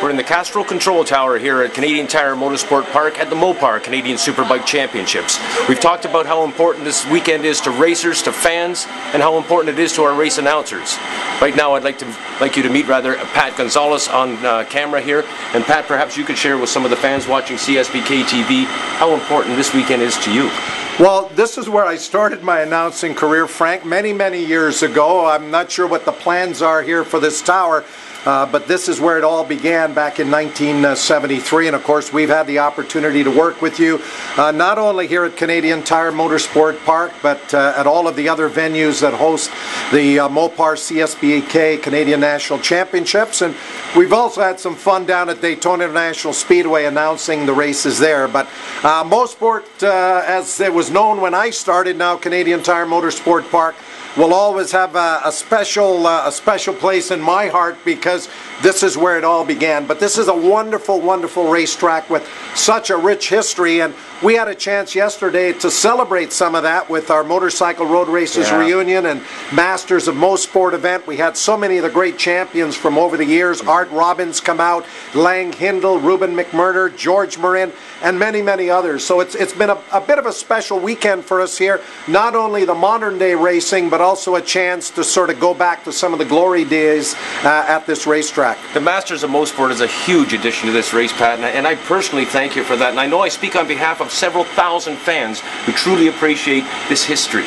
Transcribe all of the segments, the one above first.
We're in the Castrol Control Tower here at Canadian Tire Motorsport Park at the Mopar Canadian Superbike Championships. We've talked about how important this weekend is to racers, to fans, and how important it is to our race announcers. Right now I'd like you to meet Pat Gonsalves on camera here. And Pat, perhaps you could share with some of the fans watching CSBK TV how important this weekend is to you. Well, this is where I started my announcing career, Frank, many years ago. I'm not sure what the plans are here for this tower, but this is where it all began back in 1973. And of course, we've had the opportunity to work with you, not only here at Canadian Tire Motorsport Park, but at all of the other venues that host the Mopar CSBK Canadian National Championships. And we've also had some fun down at Daytona International Speedway announcing the races there. But Mosport, as it was known when I started, now Canadian Tire Motorsport Park, will always have a special place in my heart, because this is where it all began. But this is a wonderful racetrack with such a rich history, and we had a chance yesterday to celebrate some of that with our Motorcycle Road Racers reunion and Masters of Mosport event. We had so many of the great champions from over the years. Art Robbins come out, Lang Hindle, Ruben McMurder, George Marin, and many others. So it's been a bit of a special weekend for us here. Not only the modern day racing, but also a chance to sort of go back to some of the glory days at this racetrack. The Masters of Mosport is a huge addition to this race, Pat, and I personally thank you for that. And I know I speak on behalf of several thousand fans who truly appreciate this history.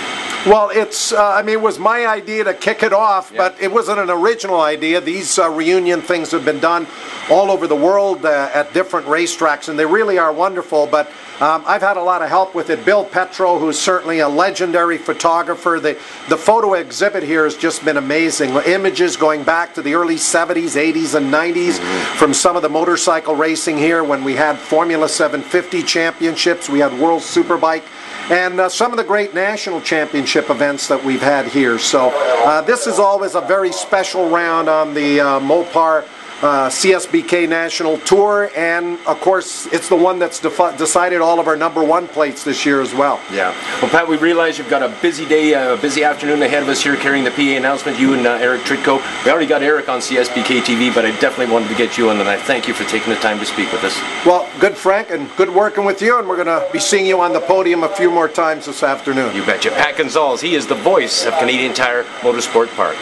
Well, I mean, it was my idea to kick it off, but it wasn't an original idea. These reunion things have been done all over the world at different racetracks, and they really are wonderful. But I've had a lot of help with it. Bill Petro, who's certainly a legendary photographer. The photo exhibit here has just been amazing. Images going back to the early 70s, 80s, and 90s from some of the motorcycle racing here when we had Formula 750 championships, we had World Superbike, and some of the great national championship events that we've had here. So this is always a very special round on the Mopar CSBK National Tour, and of course it's the one that's decided all of our #1 plates this year as well. Yeah. Well, Pat, we realize you've got a busy day, a busy afternoon ahead of us here carrying the PA announcement, you and Eric Tritko. We already got Eric on CSBK TV, but I definitely wanted to get you on, and I thank you for taking the time to speak with us. Well, good, Frank, and good working with you, and we're going to be seeing you on the podium a few more times this afternoon. You betcha. Pat Gonsalves, he is the voice of Canadian Tire Motorsport Park.